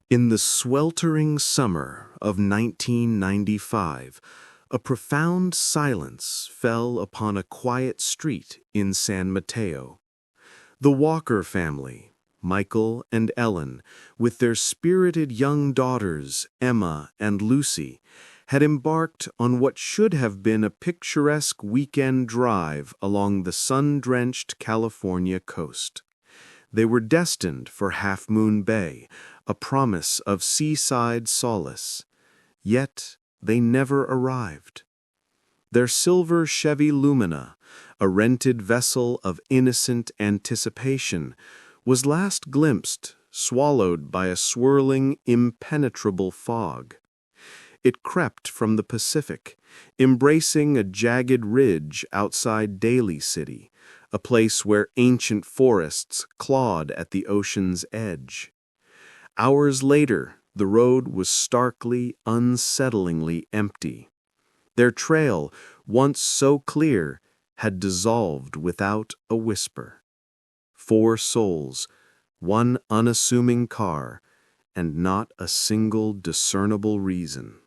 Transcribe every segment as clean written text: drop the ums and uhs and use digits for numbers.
In the sweltering summer of 1995, a profound silence fell upon a quiet street in San Mateo. The Walker family, Michael and Ellen, with their spirited young daughters, Emma and Lucy, had embarked on what should have been a picturesque weekend drive along the sun-drenched California coast. They were destined for Half Moon Bay, a promise of seaside solace. Yet they never arrived. Their silver Chevy Lumina, a rented vessel of innocent anticipation, was last glimpsed, swallowed by a swirling, impenetrable fog. It crept from the Pacific, embracing a jagged ridge outside Daly City, a place where ancient forests clawed at the ocean's edge. Hours later, the road was starkly, unsettlingly empty. Their trail, once so clear, had dissolved without a whisper. 4 souls, one unassuming car, and not a single discernible reason.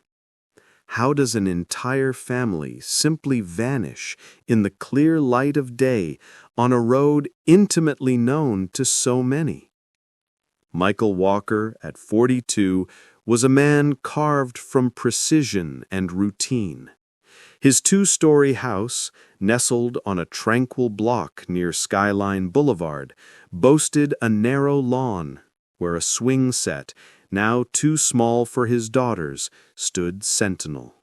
How does an entire family simply vanish in the clear light of day on a road intimately known to so many? Michael Walker, at 42, was a man carved from precision and routine. His 2-story house, nestled on a tranquil block near Skyline Boulevard, boasted a narrow lawn where a swing set, now too small for his daughters, stood sentinel.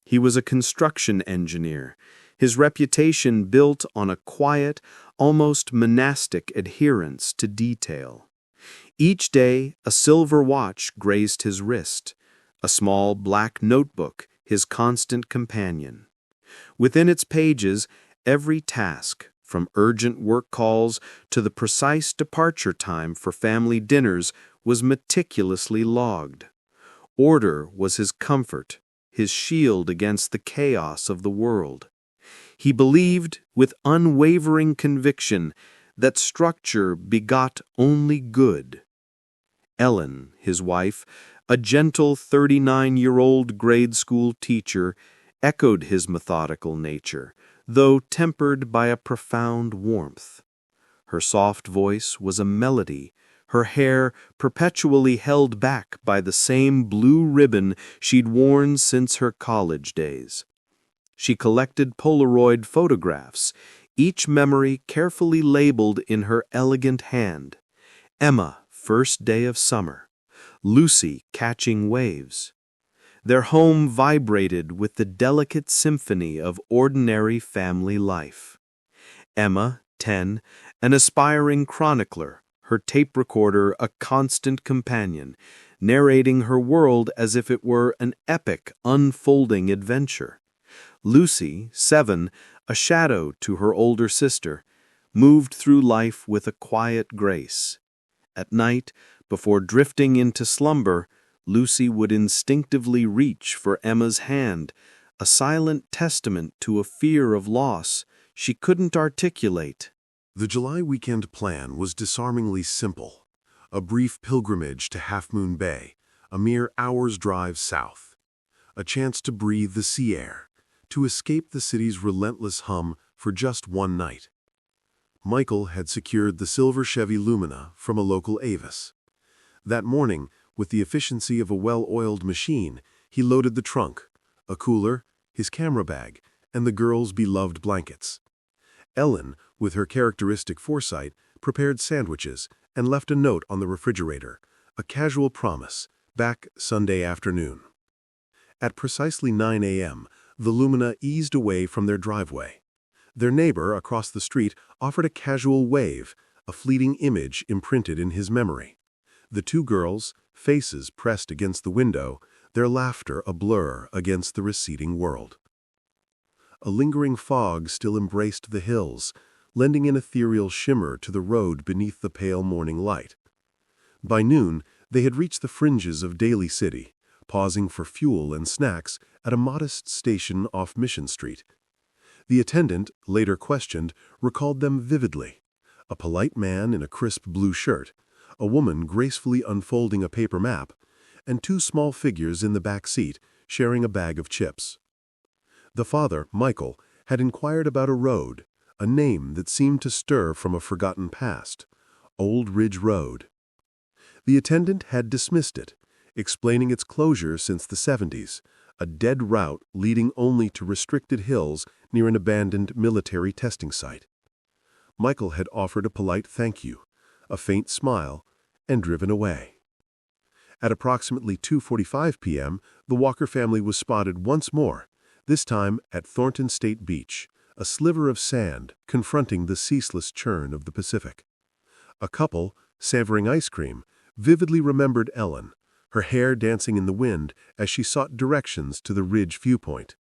He was a construction engineer, his reputation built on a quiet, almost monastic adherence to detail. Each day, a silver watch grazed his wrist, a small black notebook his constant companion. Within its pages, every task, from urgent work calls to the precise departure time for family dinners, was meticulously logged. Order was his comfort, his shield against the chaos of the world. He believed, with unwavering conviction, that structure begot only good. Ellen, his wife, a gentle 39-year-old grade school teacher, echoed his methodical nature, though tempered by a profound warmth. Her soft voice was a melody, her hair perpetually held back by the same blue ribbon she'd worn since her college days. She collected Polaroid photographs, each memory carefully labeled in her elegant hand. Emma, first day of summer. Lucy, catching waves. Their home vibrated with the delicate symphony of ordinary family life. Emma, 10, an aspiring chronicler, her tape recorder a constant companion, narrating her world as if it were an epic, unfolding adventure. Lucy, 7, a shadow to her older sister, moved through life with a quiet grace. At night, before drifting into slumber, Lucy would instinctively reach for Emma's hand, a silent testament to a fear of loss she couldn't articulate. The July weekend plan was disarmingly simple. A brief pilgrimage to Half Moon Bay, a mere hour's drive south. A chance to breathe the sea air, to escape the city's relentless hum for just one night. Michael had secured the silver Chevy Lumina from a local Avis. That morning, with the efficiency of a well-oiled machine, he loaded the trunk, a cooler, his camera bag, and the girls' beloved blankets. Ellen, with her characteristic foresight, prepared sandwiches and left a note on the refrigerator, a casual promise, back Sunday afternoon. At precisely 9 a.m., the Lumina eased away from their driveway. Their neighbor across the street offered a casual wave, a fleeting image imprinted in his memory. The 2 girls, faces pressed against the window, their laughter a blur against the receding world. A lingering fog still embraced the hills, lending an ethereal shimmer to the road beneath the pale morning light. By noon, they had reached the fringes of Daly City, pausing for fuel and snacks at a modest station off Mission Street. The attendant, later questioned, recalled them vividly. A polite man in a crisp blue shirt, a woman gracefully unfolding a paper map, and two small figures in the back seat sharing a bag of chips. The father, Michael, had inquired about a road, a name that seemed to stir from a forgotten past, Old Ridge Road. The attendant had dismissed it, explaining its closure since the 70s, a dead route leading only to restricted hills near an abandoned military testing site. Michael had offered a polite thank you, a faint smile, and driven away. At approximately 2:45 p.m., the Walker family was spotted once more, this time at Thornton State Beach, a sliver of sand confronting the ceaseless churn of the Pacific. A couple, savoring ice cream, vividly remembered Ellen, her hair dancing in the wind as she sought directions to the ridge viewpoint.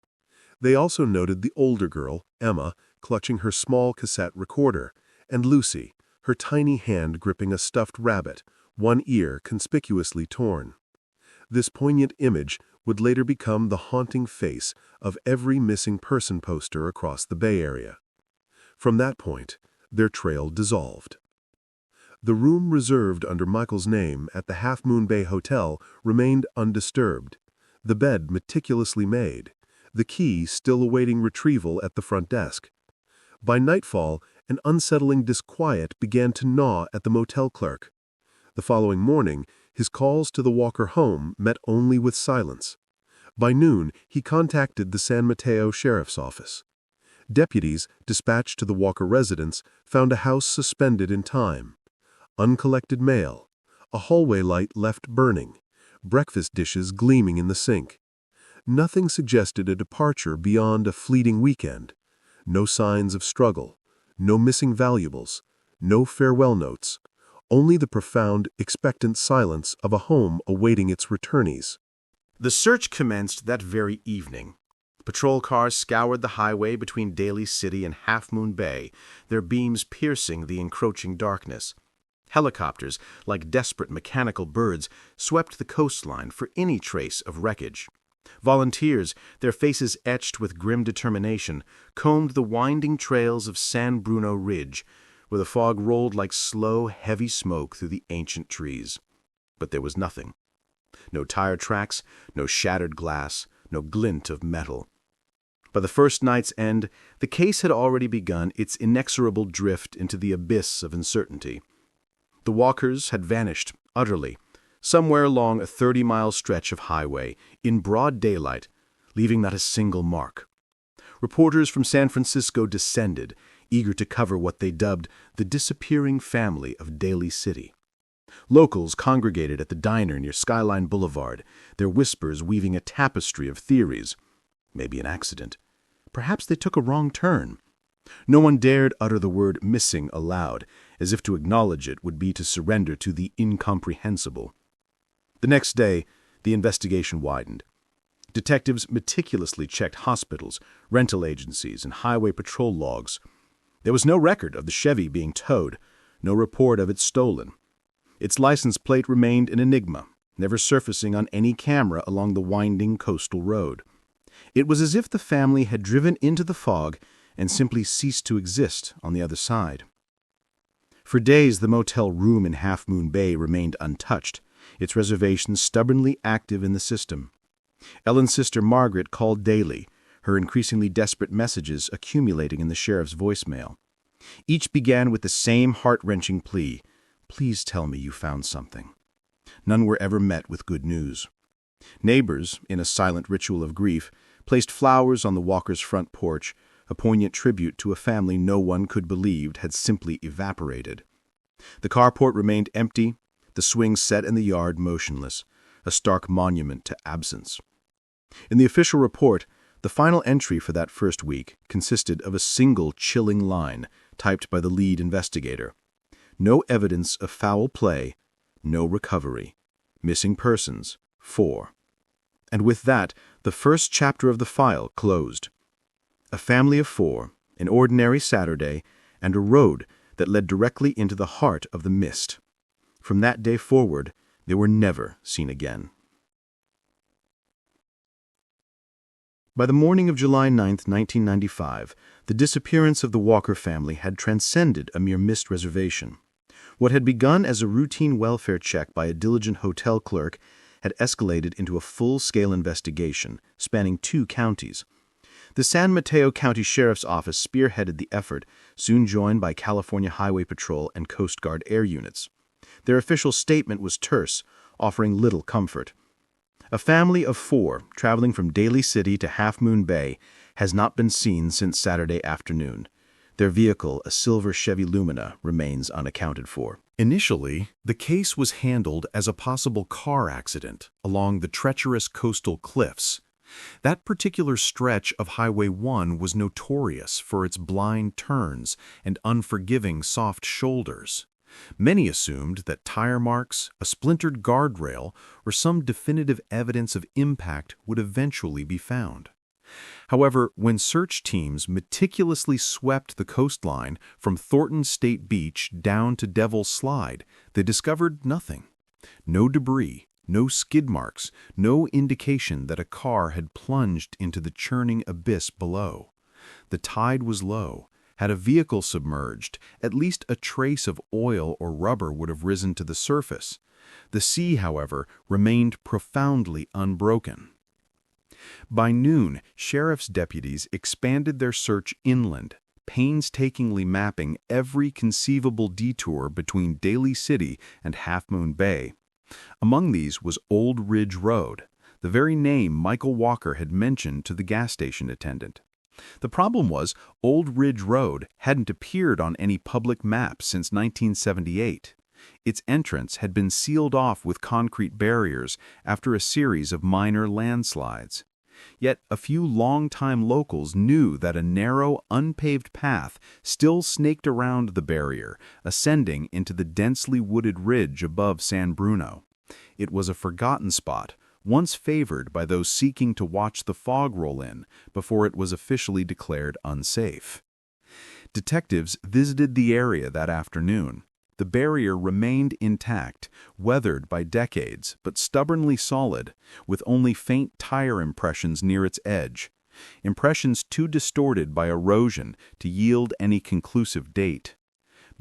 They also noted the older girl, Emma, clutching her small cassette recorder, and Lucy, her tiny hand gripping a stuffed rabbit, one ear conspicuously torn. This poignant image would later become the haunting face of every missing person poster across the Bay Area. From that point, their trail dissolved. The room reserved under Michael's name at the Half Moon Bay Hotel remained undisturbed, the bed meticulously made, the key still awaiting retrieval at the front desk. By nightfall, an unsettling disquiet began to gnaw at the motel clerk. The following morning, his calls to the Walker home met only with silence. By noon, he contacted the San Mateo Sheriff's Office. Deputies dispatched to the Walker residence found a house suspended in time. Uncollected mail, a hallway light left burning, breakfast dishes gleaming in the sink. Nothing suggested a departure beyond a fleeting weekend. No signs of struggle, no missing valuables, no farewell notes, only the profound, expectant silence of a home awaiting its returnees. The search commenced that very evening. Patrol cars scoured the highway between Daly City and Half Moon Bay, their beams piercing the encroaching darkness. Helicopters, like desperate mechanical birds, swept the coastline for any trace of wreckage. Volunteers, their faces etched with grim determination, combed the winding trails of San Bruno Ridge, where the fog rolled like slow, heavy smoke through the ancient trees. But there was nothing. No tire tracks, no shattered glass, no glint of metal. By the first night's end, the case had already begun its inexorable drift into the abyss of uncertainty. The Walkers had vanished, utterly, somewhere along a 30-mile stretch of highway, in broad daylight, leaving not a single mark. Reporters from San Francisco descended, eager to cover what they dubbed the disappearing family of Daly City. Locals congregated at the diner near Skyline Boulevard, their whispers weaving a tapestry of theories. Maybe an accident. Perhaps they took a wrong turn. No one dared utter the word missing aloud, as if to acknowledge it would be to surrender to the incomprehensible. The next day, the investigation widened. Detectives meticulously checked hospitals, rental agencies, and highway patrol logs. There was no record of the Chevy being towed, no report of it stolen. Its license plate remained an enigma, never surfacing on any camera along the winding coastal road. It was as if the family had driven into the fog and simply ceased to exist on the other side. For days, the motel room in Half Moon Bay remained untouched, its reservations stubbornly active in the system. Ellen's sister Margaret called daily, her increasingly desperate messages accumulating in the sheriff's voicemail. Each began with the same heart-wrenching plea, "Please tell me you found something." None were ever met with good news. Neighbors, in a silent ritual of grief, placed flowers on the Walkers' front porch, a poignant tribute to a family no one could believe had simply evaporated. The carport remained empty, the swing set in the yard motionless, a stark monument to absence. In the official report, the final entry for that first week consisted of a single chilling line typed by the lead investigator. No evidence of foul play, no recovery. Missing persons, 4. And with that, the first chapter of the file closed. A family of 4, an ordinary Saturday, and a road that led directly into the heart of the mist. From that day forward, they were never seen again. By the morning of July 9, 1995, the disappearance of the Walker family had transcended a mere mist reservation. What had begun as a routine welfare check by a diligent hotel clerk had escalated into a full-scale investigation spanning 2 counties. The San Mateo County Sheriff's Office spearheaded the effort, soon joined by California Highway Patrol and Coast Guard air units. Their official statement was terse, offering little comfort. A family of 4 traveling from Daly City to Half Moon Bay has not been seen since Saturday afternoon. Their vehicle, a silver Chevy Lumina, remains unaccounted for. Initially, the case was handled as a possible car accident along the treacherous coastal cliffs. That particular stretch of Highway 1 was notorious for its blind turns and unforgiving soft shoulders. Many assumed that tire marks, a splintered guardrail, or some definitive evidence of impact would eventually be found. However, when search teams meticulously swept the coastline from Thornton State Beach down to Devil's Slide, they discovered nothing. No debris, no skid marks, no indication that a car had plunged into the churning abyss below. The tide was low. Had a vehicle submerged, at least a trace of oil or rubber would have risen to the surface. The sea, however, remained profoundly unbroken. By noon, sheriff's deputies expanded their search inland, painstakingly mapping every conceivable detour between Daly City and Half Moon Bay. Among these was Old Ridge Road, the very name Michael Walker had mentioned to the gas station attendant. The problem was, Old Ridge Road hadn't appeared on any public map since 1978. Its entrance had been sealed off with concrete barriers after a series of minor landslides. Yet a few longtime locals knew that a narrow, unpaved path still snaked around the barrier, ascending into the densely wooded ridge above San Bruno. It was a forgotten spot, once favored by those seeking to watch the fog roll in before it was officially declared unsafe. Detectives visited the area that afternoon. The barrier remained intact, weathered by decades, but stubbornly solid, with only faint tire impressions near its edge. Impressions too distorted by erosion to yield any conclusive date.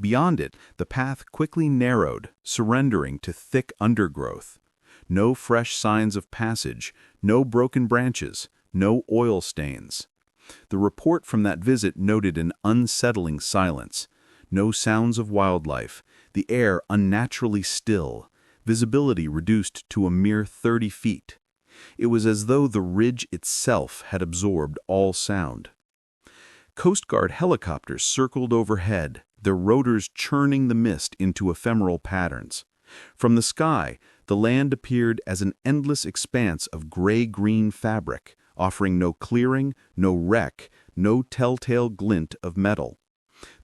Beyond it, the path quickly narrowed, surrendering to thick undergrowth. No fresh signs of passage, no broken branches, no oil stains. The report from that visit noted an unsettling silence. No sounds of wildlife, the air unnaturally still, visibility reduced to a mere 30 feet. It was as though the ridge itself had absorbed all sound. Coast Guard helicopters circled overhead, their rotors churning the mist into ephemeral patterns. From the sky, the land appeared as an endless expanse of gray-green fabric, offering no clearing, no wreck, no telltale glint of metal.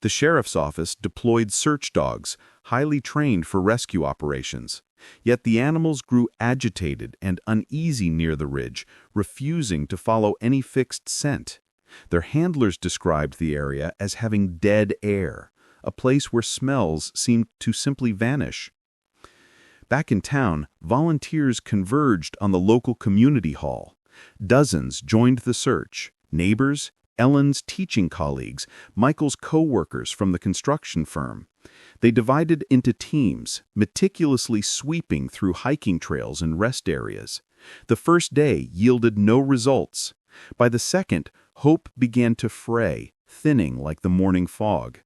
The sheriff's office deployed search dogs, highly trained for rescue operations. Yet the animals grew agitated and uneasy near the ridge, refusing to follow any fixed scent. Their handlers described the area as having dead air, a place where smells seemed to simply vanish. Back in town, volunteers converged on the local community hall. Dozens joined the search, neighbors, Ellen's teaching colleagues, Michael's co-workers from the construction firm. They divided into teams, meticulously sweeping through hiking trails and rest areas. The first day yielded no results. By the second, hope began to fray, thinning like the morning fog.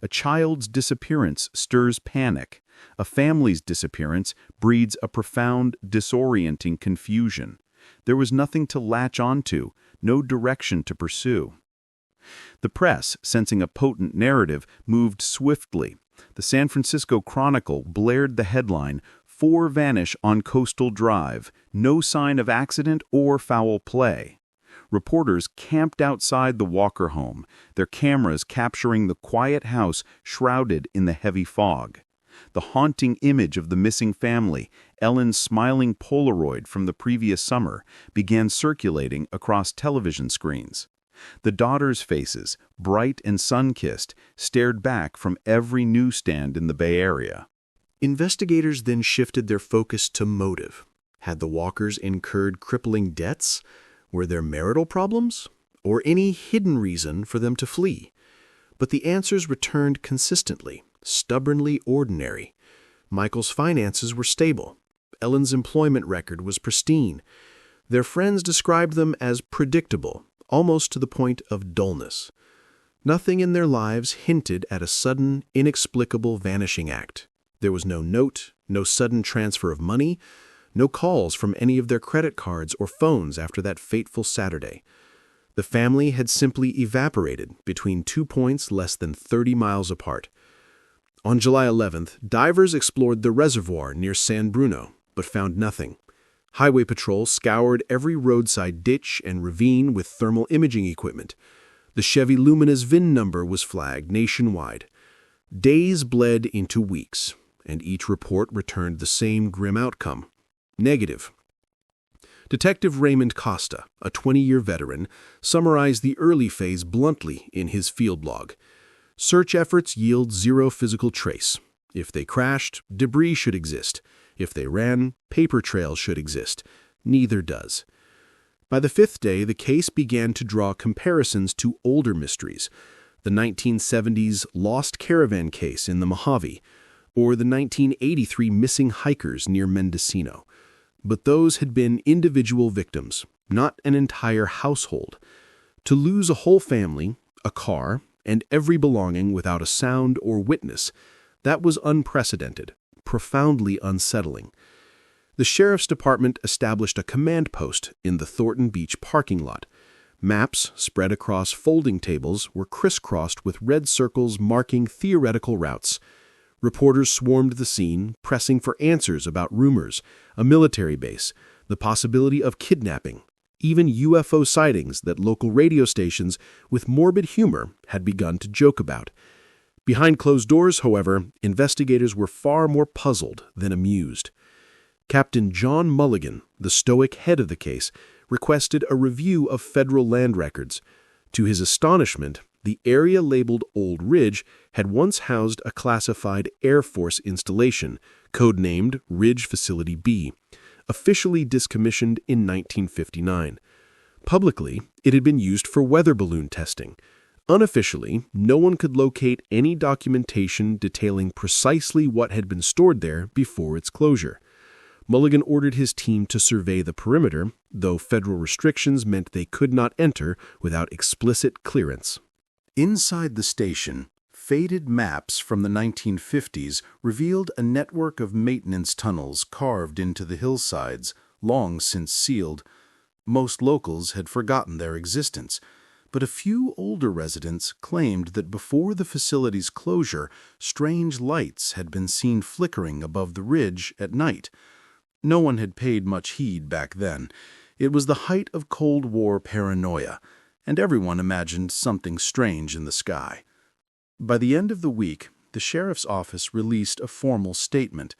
A child's disappearance stirs panic. A family's disappearance breeds a profound, disorienting confusion. There was nothing to latch onto, no direction to pursue. The press, sensing a potent narrative, moved swiftly. The San Francisco Chronicle blared the headline, "4 vanish on Coastal Drive, no sign of accident or foul play." Reporters camped outside the Walker home, their cameras capturing the quiet house shrouded in the heavy fog. The haunting image of the missing family, Ellen's smiling Polaroid from the previous summer, began circulating across television screens. The daughters' faces, bright and sun-kissed, stared back from every newsstand in the Bay Area. Investigators then shifted their focus to motive. Had the Walkers incurred crippling debts? Were there marital problems? Or any hidden reason for them to flee? But the answers returned consistently. stubbornly ordinary. Michael's finances were stable. Ellen's employment record was pristine. Their friends described them as predictable, almost to the point of dullness. Nothing in their lives hinted at a sudden, inexplicable vanishing act. There was no note, no sudden transfer of money, no calls from any of their credit cards or phones after that fateful Saturday. The family had simply evaporated between 2 points less than 30 miles apart. On July 11th, divers explored the reservoir near San Bruno, but found nothing. Highway Patrol scoured every roadside ditch and ravine with thermal imaging equipment. The Chevy Lumina's VIN number was flagged nationwide. Days bled into weeks, and each report returned the same grim outcome: negative. Detective Raymond Costa, a 20-year veteran, summarized the early phase bluntly in his field log. Search efforts yield zero physical trace. If they crashed, debris should exist. If they ran, paper trails should exist. Neither does. By the 5th day, the case began to draw comparisons to older mysteries: the 1970s Lost Caravan case in the Mojave, or the 1983 missing hikers near Mendocino. But those had been individual victims, not an entire household. To lose a whole family, a car, and every belonging without a sound or witness, that was unprecedented, profoundly unsettling. The sheriff's department established a command post in the Thornton Beach parking lot. Maps spread across folding tables were crisscrossed with red circles marking theoretical routes. Reporters swarmed the scene, pressing for answers about rumors, a military base, the possibility of kidnapping, even UFO sightings that local radio stations with morbid humor had begun to joke about. Behind closed doors, however, investigators were far more puzzled than amused. Captain John Mulligan, the stoic head of the case, requested a review of federal land records. To his astonishment, the area labeled Old Ridge had once housed a classified Air Force installation, codenamed Ridge Facility B, officially discommissioned in 1959. Publicly, it had been used for weather balloon testing. Unofficially, no one could locate any documentation detailing precisely what had been stored there before its closure. Mulligan ordered his team to survey the perimeter, though federal restrictions meant they could not enter without explicit clearance. Inside the station, faded maps from the 1950s revealed a network of maintenance tunnels carved into the hillsides, long since sealed. Most locals had forgotten their existence, but a few older residents claimed that before the facility's closure, strange lights had been seen flickering above the ridge at night. No one had paid much heed back then. It was the height of Cold War paranoia, and everyone imagined something strange in the sky. By the end of the week, the sheriff's office released a formal statement.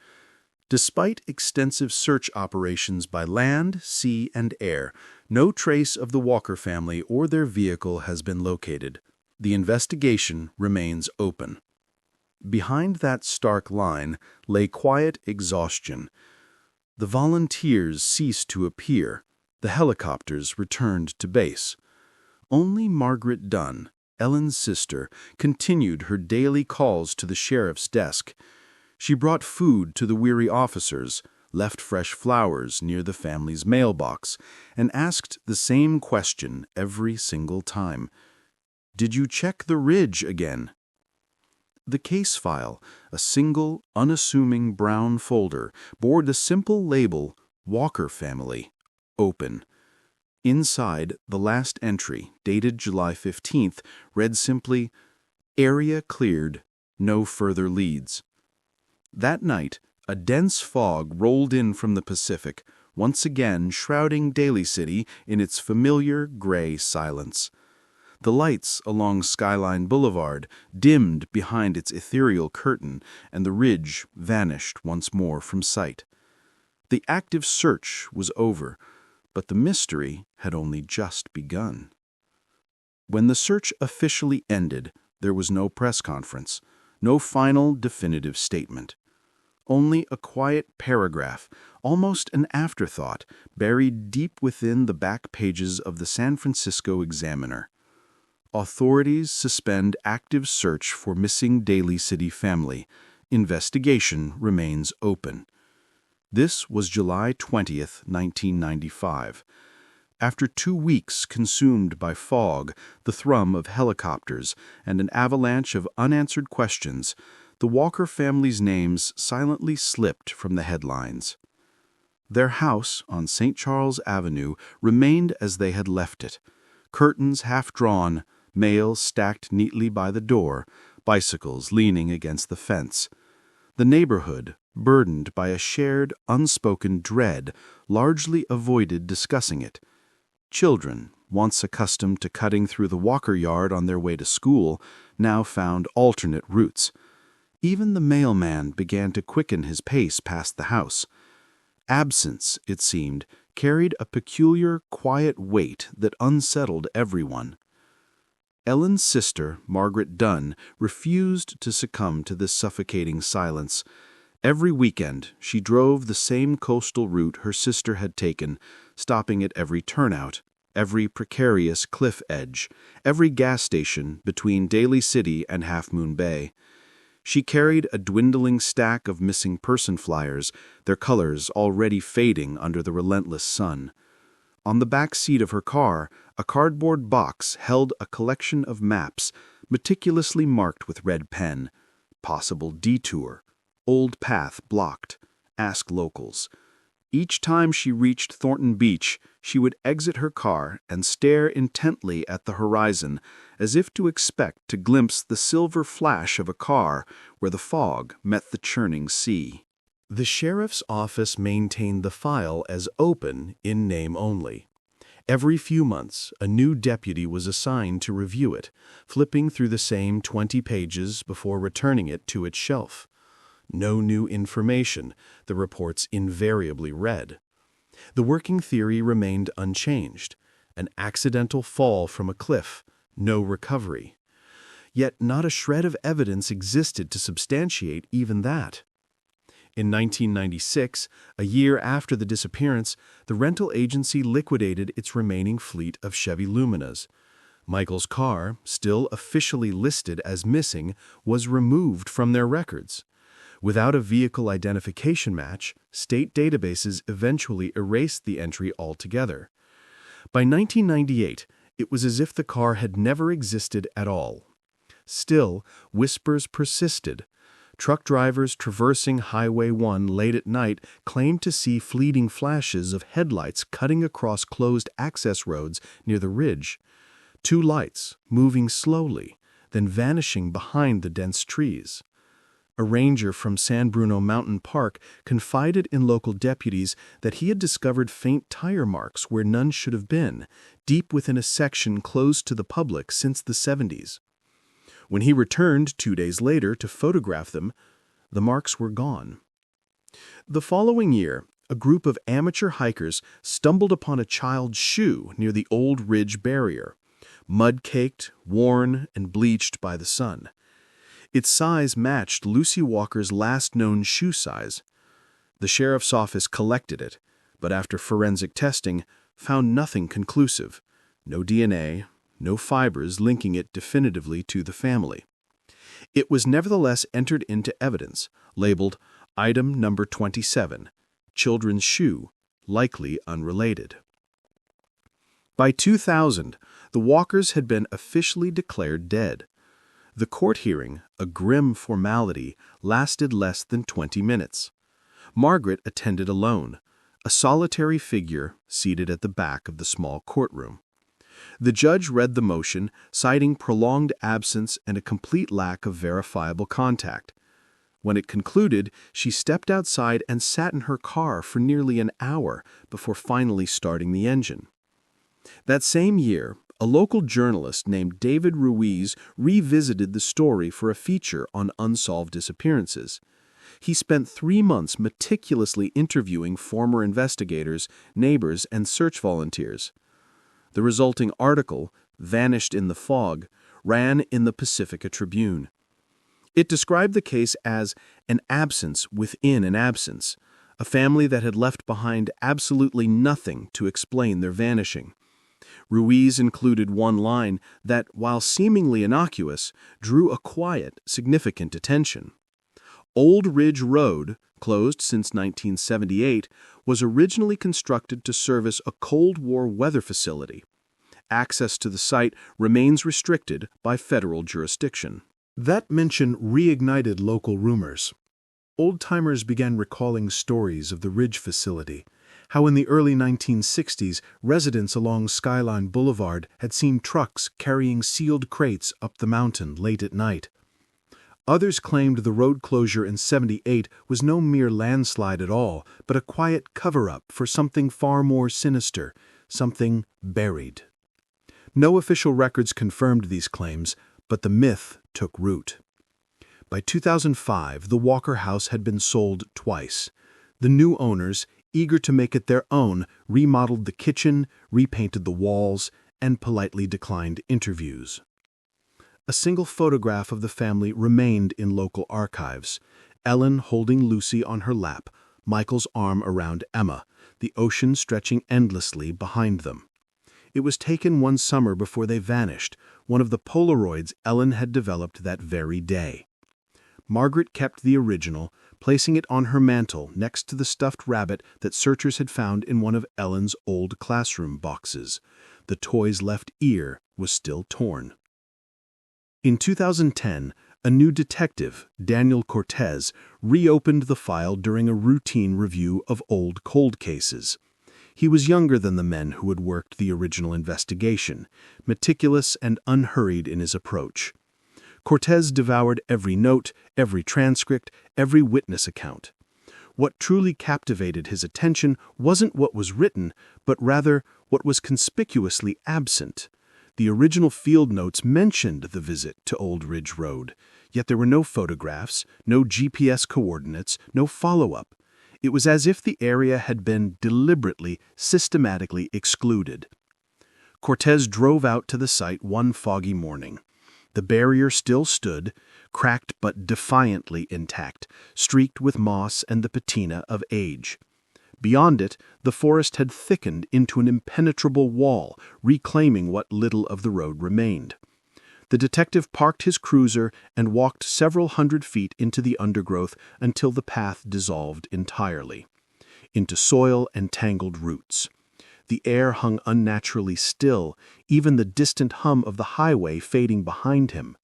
Despite extensive search operations by land, sea, and air, no trace of the Walker family or their vehicle has been located. The investigation remains open. Behind that stark line lay quiet exhaustion. The volunteers ceased to appear. The helicopters returned to base. Only Margaret Dunn, Ellen's sister, continued her daily calls to the sheriff's desk. She brought food to the weary officers, left fresh flowers near the family's mailbox, and asked the same question every single time. "Did you check the ridge again?" The case file, a single, unassuming brown folder, bore the simple label, Walker Family, open. Inside, the last entry, dated July 15th, read simply, "Area cleared, no further leads." That night, a dense fog rolled in from the Pacific, once again shrouding Daly City in its familiar gray silence. The lights along Skyline Boulevard dimmed behind its ethereal curtain, and the ridge vanished once more from sight. The active search was over, but the mystery had only just begun. When the search officially ended, there was no press conference, no final definitive statement. Only a quiet paragraph, almost an afterthought, buried deep within the back pages of the San Francisco Examiner. Authorities suspend active search for missing Daly City family. Investigation remains open. This was July 20th, 1995. After 2 weeks consumed by fog, the thrum of helicopters, and an avalanche of unanswered questions, the Walker family's names silently slipped from the headlines. Their house on St. Charles Avenue remained as they had left it, curtains half drawn, mail stacked neatly by the door, bicycles leaning against the fence. The neighborhood, burdened by a shared, unspoken dread, largely avoided discussing it. Children, once accustomed to cutting through the Walker yard on their way to school, now found alternate routes. Even the mailman began to quicken his pace past the house. Absence, it seemed, carried a peculiar, quiet weight that unsettled everyone. Ellen's sister, Margaret Dunn, refused to succumb to this suffocating silence. Every weekend, she drove the same coastal route her sister had taken, stopping at every turnout, every precarious cliff edge, every gas station between Daly City and Half Moon Bay. She carried a dwindling stack of missing person flyers, their colors already fading under the relentless sun. On the back seat of her car, a cardboard box held a collection of maps, meticulously marked with red pen. Possible detour, old path blocked, ask locals. Each time she reached Thornton Beach, she would exit her car and stare intently at the horizon, as if to expect to glimpse the silver flash of a car where the fog met the churning sea. The sheriff's office maintained the file as open in name only. Every few months, a new deputy was assigned to review it, flipping through the same 20 pages before returning it to its shelf. No new information, the reports invariably read. The working theory remained unchanged: an accidental fall from a cliff, no recovery. Yet not a shred of evidence existed to substantiate even that. In 1996, a year after the disappearance, the rental agency liquidated its remaining fleet of Chevy Luminas. Michael's car, still officially listed as missing, was removed from their records. Without a vehicle identification match, state databases eventually erased the entry altogether. By 1998, it was as if the car had never existed at all. Still, whispers persisted. Truck drivers traversing Highway 1 late at night claimed to see fleeting flashes of headlights cutting across closed access roads near the ridge. 2 lights, moving slowly, then vanishing behind the dense trees. A ranger from San Bruno Mountain Park confided in local deputies that he had discovered faint tire marks where none should have been, deep within a section closed to the public since the 70s. When he returned 2 days later to photograph them, the marks were gone. The following year, a group of amateur hikers stumbled upon a child's shoe near the Old Ridge Barrier, mud-caked, worn, and bleached by the sun. Its size matched Lucy Walker's last known shoe size. The sheriff's office collected it, but after forensic testing, found nothing conclusive. No DNA, no fibers linking it definitively to the family. It was nevertheless entered into evidence, labeled Item Number 27, Children's Shoe, likely unrelated. By 2000, the Walkers had been officially declared dead. The court hearing, a grim formality, lasted less than 20 minutes. Margaret attended alone, a solitary figure seated at the back of the small courtroom. The judge read the motion, citing prolonged absence and a complete lack of verifiable contact. When it concluded, she stepped outside and sat in her car for nearly an hour before finally starting the engine. That same year, a local journalist named David Ruiz revisited the story for a feature on unsolved disappearances. He spent 3 months meticulously interviewing former investigators, neighbors, and search volunteers. The resulting article, Vanished in the Fog, ran in the Pacifica Tribune. It described the case as an absence within an absence, a family that had left behind absolutely nothing to explain their vanishing. Ruiz included one line that, while seemingly innocuous, drew a quiet, significant attention. Old Ridge Road, closed since 1978, was originally constructed to service a Cold War weather facility. Access to the site remains restricted by federal jurisdiction. That mention reignited local rumors. Old-timers began recalling stories of the Ridge facility, how in the early 1960s residents along Skyline Boulevard had seen trucks carrying sealed crates up the mountain late at night. Others claimed the road closure in '78 was no mere landslide at all, but a quiet cover-up for something far more sinister, something buried. No official records confirmed these claims, but the myth took root. By 2005, the Walker House had been sold twice. The new owners, eager to make it their own, remodeled the kitchen, repainted the walls, and politely declined interviews. A single photograph of the family remained in local archives. Ellen holding Lucy on her lap, Michael's arm around Emma, the ocean stretching endlessly behind them. It was taken one summer before they vanished, one of the Polaroids Ellen had developed that very day. Margaret kept the original, placing it on her mantel next to the stuffed rabbit that searchers had found in one of Ellen's old classroom boxes. The toy's left ear was still torn. In 2010, a new detective, Daniel Cortez, reopened the file during a routine review of old cold cases. He was younger than the men who had worked the original investigation, meticulous and unhurried in his approach. Cortez devoured every note, every transcript, every witness account. What truly captivated his attention wasn't what was written, but rather what was conspicuously absent. The original field notes mentioned the visit to Old Ridge Road, yet there were no photographs, no GPS coordinates, no follow-up. It was as if the area had been deliberately, systematically excluded. Cortez drove out to the site one foggy morning. The barrier still stood, cracked but defiantly intact, streaked with moss and the patina of age. Beyond it, the forest had thickened into an impenetrable wall, reclaiming what little of the road remained. The detective parked his cruiser and walked several hundred feet into the undergrowth until the path dissolved entirely, into soil and tangled roots. The air hung unnaturally still, even the distant hum of the highway fading behind him.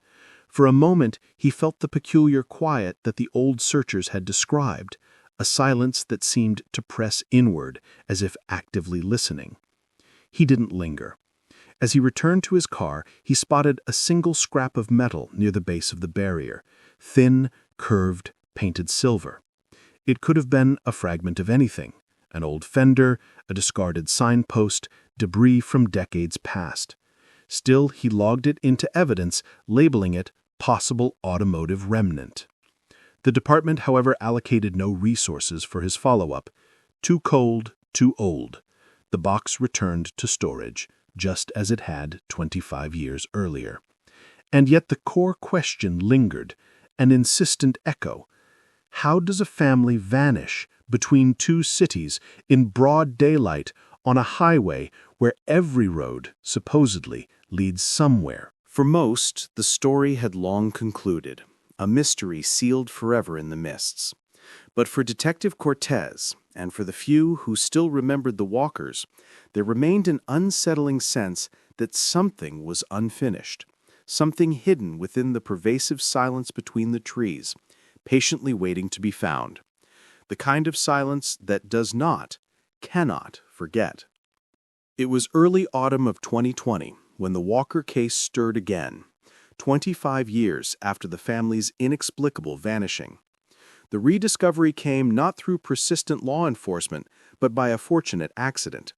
For a moment he felt the peculiar quiet that the old searchers had described, a silence that seemed to press inward, as if actively listening. He didn't linger. As he returned to his car, he spotted a single scrap of metal near the base of the barrier, thin, curved, painted silver. It could have been a fragment of anything, an old fender, a discarded signpost, debris from decades past. Still, he logged it into evidence, labeling it possible automotive remnant. The department, however, allocated no resources for his follow-up. Too cold, too old. The box returned to storage, just as it had 25 years earlier. And yet the core question lingered, an insistent echo. How does a family vanish between two cities in broad daylight on a highway where every road, supposedly, leads somewhere? For most, the story had long concluded, a mystery sealed forever in the mists. But for Detective Cortez, and for the few who still remembered the Walkers, there remained an unsettling sense that something was unfinished, something hidden within the pervasive silence between the trees, patiently waiting to be found. The kind of silence that does not, cannot forget. It was early autumn of 2020 when the Walker case stirred again, 25 years after the family's inexplicable vanishing. The rediscovery came not through persistent law enforcement, but by a fortunate accident.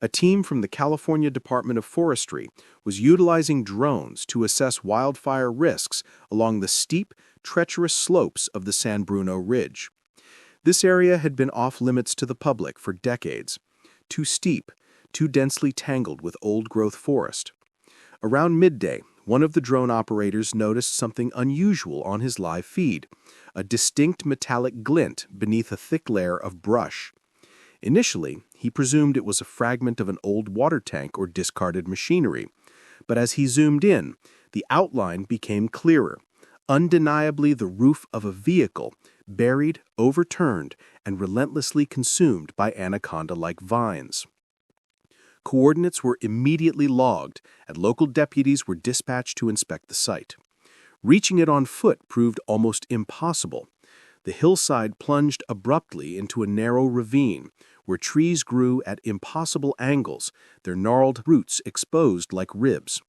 A team from the California Department of Forestry was utilizing drones to assess wildfire risks along the steep, treacherous slopes of the San Bruno Ridge. This area had been off-limits to the public for decades, too steep, too densely tangled with old-growth forest. Around midday, one of the drone operators noticed something unusual on his live feed, a distinct metallic glint beneath a thick layer of brush. Initially, he presumed it was a fragment of an old water tank or discarded machinery. But as he zoomed in, the outline became clearer. Undeniably the roof of a vehicle, buried, overturned, and relentlessly consumed by anaconda-like vines. Coordinates were immediately logged, and local deputies were dispatched to inspect the site. Reaching it on foot proved almost impossible. The hillside plunged abruptly into a narrow ravine, where trees grew at impossible angles, their gnarled roots exposed like ribs.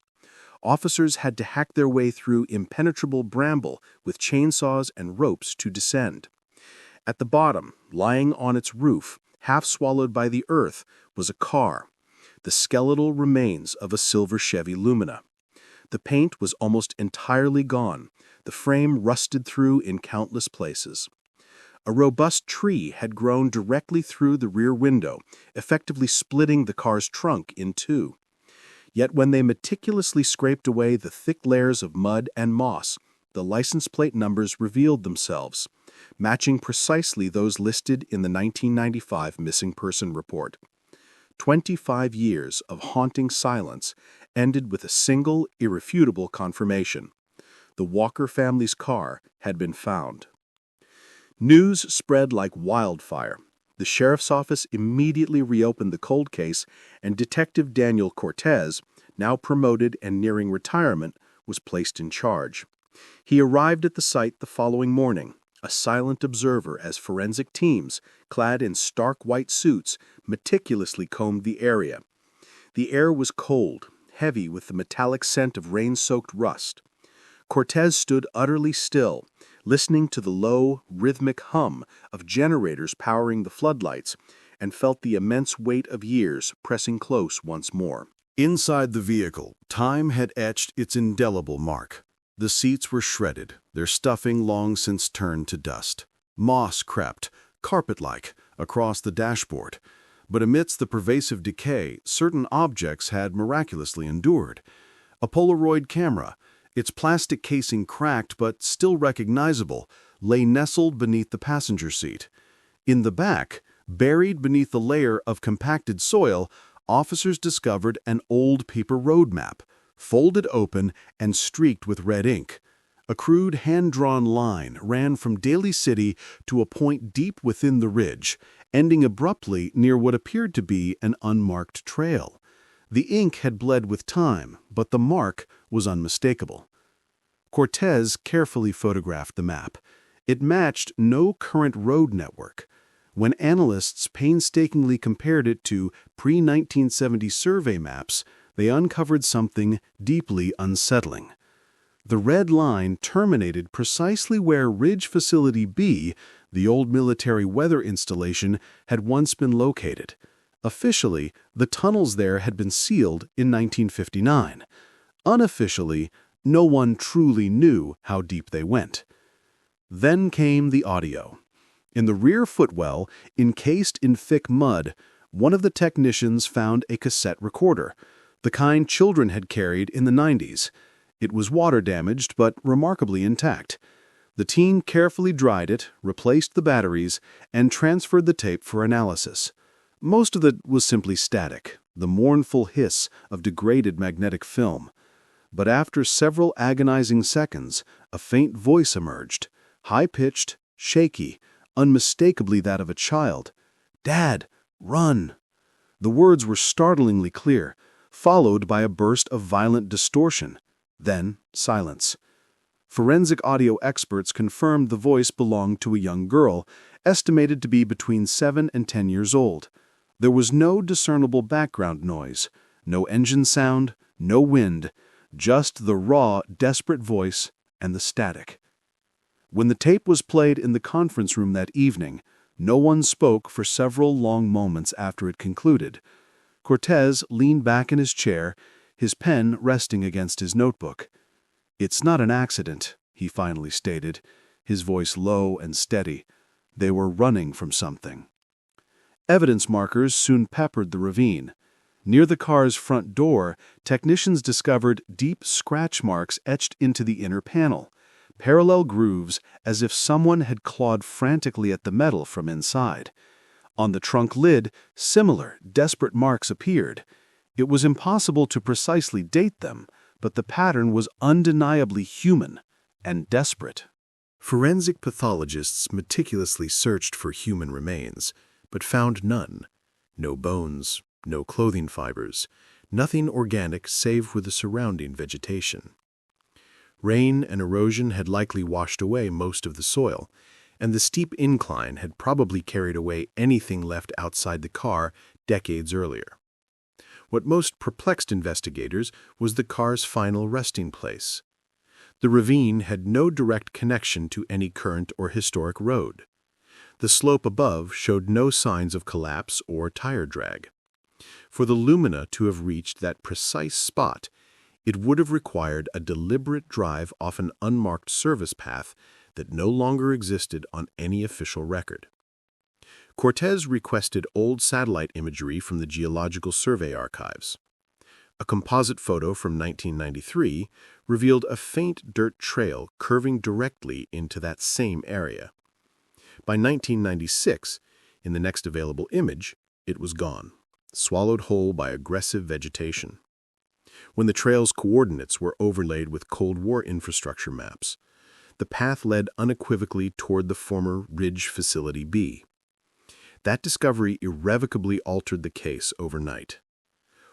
Officers had to hack their way through impenetrable bramble with chainsaws and ropes to descend. At the bottom, lying on its roof, half swallowed by the earth, was a car, the skeletal remains of a silver Chevy Lumina. The paint was almost entirely gone, the frame rusted through in countless places. A robust tree had grown directly through the rear window, effectively splitting the car's trunk in two. Yet when they meticulously scraped away the thick layers of mud and moss, the license plate numbers revealed themselves, matching precisely those listed in the 1995 missing person report. 25 years of haunting silence ended with a single, irrefutable confirmation. The Walker family's car had been found. News spread like wildfire. The sheriff's office immediately reopened the cold case, and Detective Daniel Cortez, now promoted and nearing retirement, was placed in charge. He arrived at the site the following morning, a silent observer as forensic teams, clad in stark white suits, meticulously combed the area. The air was cold, heavy with the metallic scent of rain-soaked rust. Cortez stood utterly still, listening to the low, rhythmic hum of generators powering the floodlights, and felt the immense weight of years pressing close once more. Inside the vehicle, time had etched its indelible mark. The seats were shredded, their stuffing long since turned to dust. Moss crept, carpet-like, across the dashboard. But amidst the pervasive decay, certain objects had miraculously endured. A Polaroid camera, its plastic casing cracked but still recognizable, lay nestled beneath the passenger seat. In the back, buried beneath a layer of compacted soil, officers discovered an old paper road map, folded open and streaked with red ink. A crude hand-drawn line ran from Daly City to a point deep within the ridge, ending abruptly near what appeared to be an unmarked trail. The ink had bled with time, but the mark was unmistakable. Cortez carefully photographed the map. It matched no current road network. When analysts painstakingly compared it to pre-1970 survey maps, they uncovered something deeply unsettling. The red line terminated precisely where Ridge Facility B, the old military weather installation, had once been located. Officially, the tunnels there had been sealed in 1959. Unofficially, no one truly knew how deep they went. Then came the audio. In the rear footwell, encased in thick mud, one of the technicians found a cassette recorder, the kind children had carried in the 90s. It was water-damaged, but remarkably intact. The team carefully dried it, replaced the batteries, and transferred the tape for analysis. Most of it was simply static, the mournful hiss of degraded magnetic film. But after several agonizing seconds, a faint voice emerged, high-pitched, shaky, unmistakably that of a child. "Dad, run!" The words were startlingly clear, followed by a burst of violent distortion. Then silence. Forensic audio experts confirmed the voice belonged to a young girl, estimated to be between 7 and 10 years old. There was no discernible background noise, no engine sound, no wind, just the raw, desperate voice and the static. When the tape was played in the conference room that evening, no one spoke for several long moments after it concluded. Cortez leaned back in his chair, his pen resting against his notebook. "It's not an accident," he finally stated, his voice low and steady. "They were running from something." Evidence markers soon peppered the ravine. Near the car's front door, technicians discovered deep scratch marks etched into the inner panel, parallel grooves as if someone had clawed frantically at the metal from inside. On the trunk lid, similar, desperate marks appeared. It was impossible to precisely date them, but the pattern was undeniably human and desperate. Forensic pathologists meticulously searched for human remains, but found none. No bones, no clothing fibers, nothing organic save for the surrounding vegetation. Rain and erosion had likely washed away most of the soil, and the steep incline had probably carried away anything left outside the car decades earlier. What most perplexed investigators was the car's final resting place. The ravine had no direct connection to any current or historic road. The slope above showed no signs of collapse or tire drag. For the Lumina to have reached that precise spot, it would have required a deliberate drive off an unmarked service path that no longer existed on any official record. Cortez requested old satellite imagery from the Geological Survey archives. A composite photo from 1993 revealed a faint dirt trail curving directly into that same area. By 1996, in the next available image, it was gone, swallowed whole by aggressive vegetation. When the trail's coordinates were overlaid with Cold War infrastructure maps, the path led unequivocally toward the former Ridge Facility B. That discovery irrevocably altered the case overnight.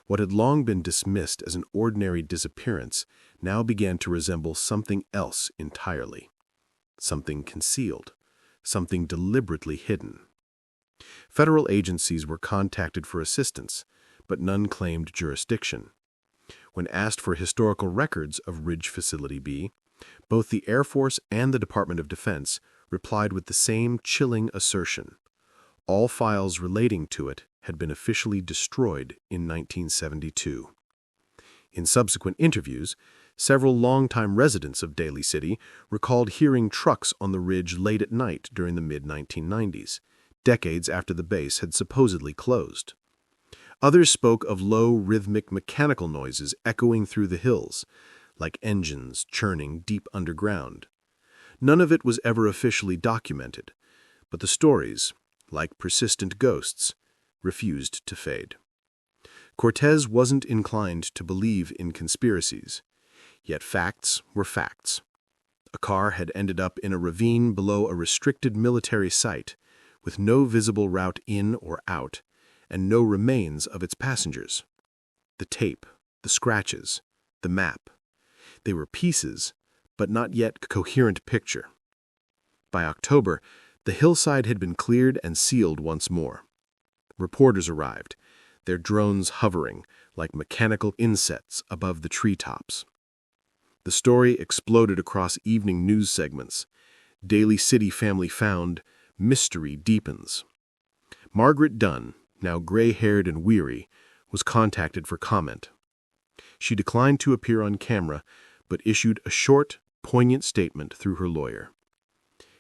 What had long been dismissed as an ordinary disappearance now began to resemble something else entirely. Something concealed, something deliberately hidden. Federal agencies were contacted for assistance, but none claimed jurisdiction. When asked for historical records of Ridge Facility B, both the Air Force and the Department of Defense replied with the same chilling assertion. All files relating to it had been officially destroyed in 1972. In subsequent interviews, several longtime residents of Daly City recalled hearing trucks on the ridge late at night during the mid-1990s, decades after the base had supposedly closed. Others spoke of low, rhythmic mechanical noises echoing through the hills, like engines churning deep underground. None of it was ever officially documented, but the stories, like persistent ghosts, refused to fade. Cortez wasn't inclined to believe in conspiracies, yet facts were facts. A car had ended up in a ravine below a restricted military site, with no visible route in or out, and no remains of its passengers. The tape, the scratches, the map. They were pieces, but not yet a coherent picture. By October, the hillside had been cleared and sealed once more. Reporters arrived, their drones hovering like mechanical insects above the treetops. The story exploded across evening news segments. Daly City family found, mystery deepens. Margaret Dunn, now gray-haired and weary, was contacted for comment. She declined to appear on camera, but issued a short, poignant statement through her lawyer.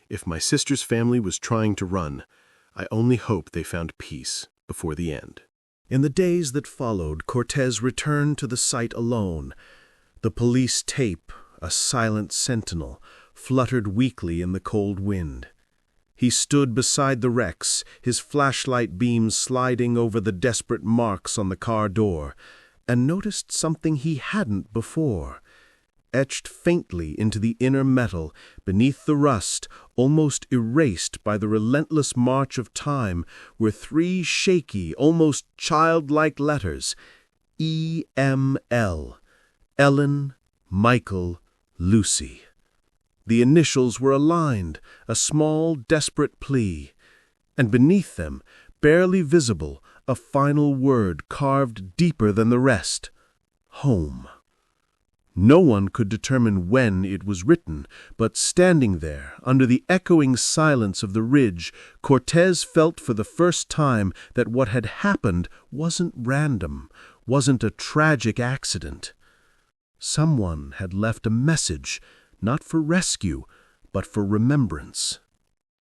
If my sister's family was trying to run, I only hope they found peace before the end. In the days that followed, Cortez returned to the site alone. The police tape, a silent sentinel, fluttered weakly in the cold wind. He stood beside the wrecks, his flashlight beam sliding over the desperate marks on the car door, and noticed something he hadn't before. Etched faintly into the inner metal, beneath the rust, almost erased by the relentless march of time, were three shaky, almost childlike letters: E.M.L. Ellen, Michael, Lucy. The initials were aligned, a small, desperate plea. And beneath them, barely visible, a final word carved deeper than the rest: home. No one could determine when it was written, but standing there, under the echoing silence of the ridge, Cortez felt for the first time that what had happened wasn't random, wasn't a tragic accident. Someone had left a message, not for rescue, but for remembrance.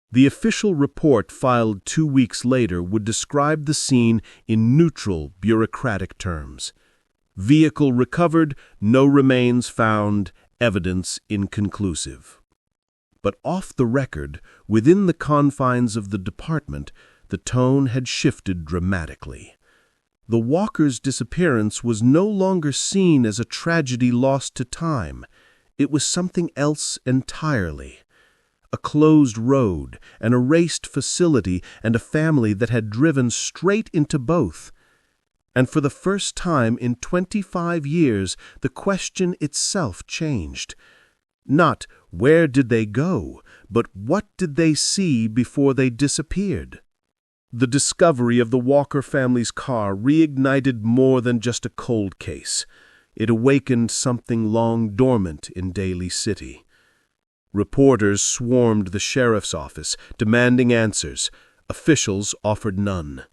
The official report filed 2 weeks later would describe the scene in neutral, bureaucratic terms. Vehicle recovered, no remains found, evidence inconclusive. But off the record, within the confines of the department, the tone had shifted dramatically. The walker's disappearance was no longer seen as a tragedy lost to time. It was something else entirely. A closed road, an erased facility, and a family that had driven straight into both. And for the first time in 25 years, the question itself changed. Not where did they go, but what did they see before they disappeared? The discovery of the Walker family's car reignited more than just a cold case. It awakened something long dormant in Daly City. Reporters swarmed the sheriff's office, demanding answers. Officials offered none.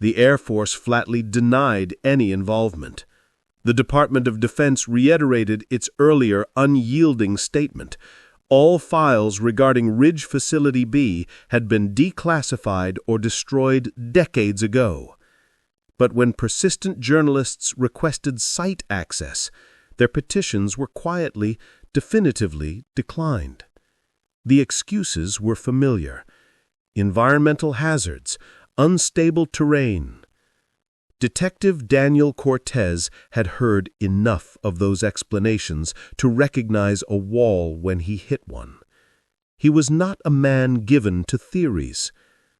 The Air Force flatly denied any involvement. The Department of Defense reiterated its earlier unyielding statement. All files regarding Ridge Facility B had been declassified or destroyed decades ago. But when persistent journalists requested site access, their petitions were quietly, definitively declined. The excuses were familiar. Environmental hazards, unstable terrain. Detective Daniel Cortez had heard enough of those explanations to recognize a wall when he hit one. He was not a man given to theories.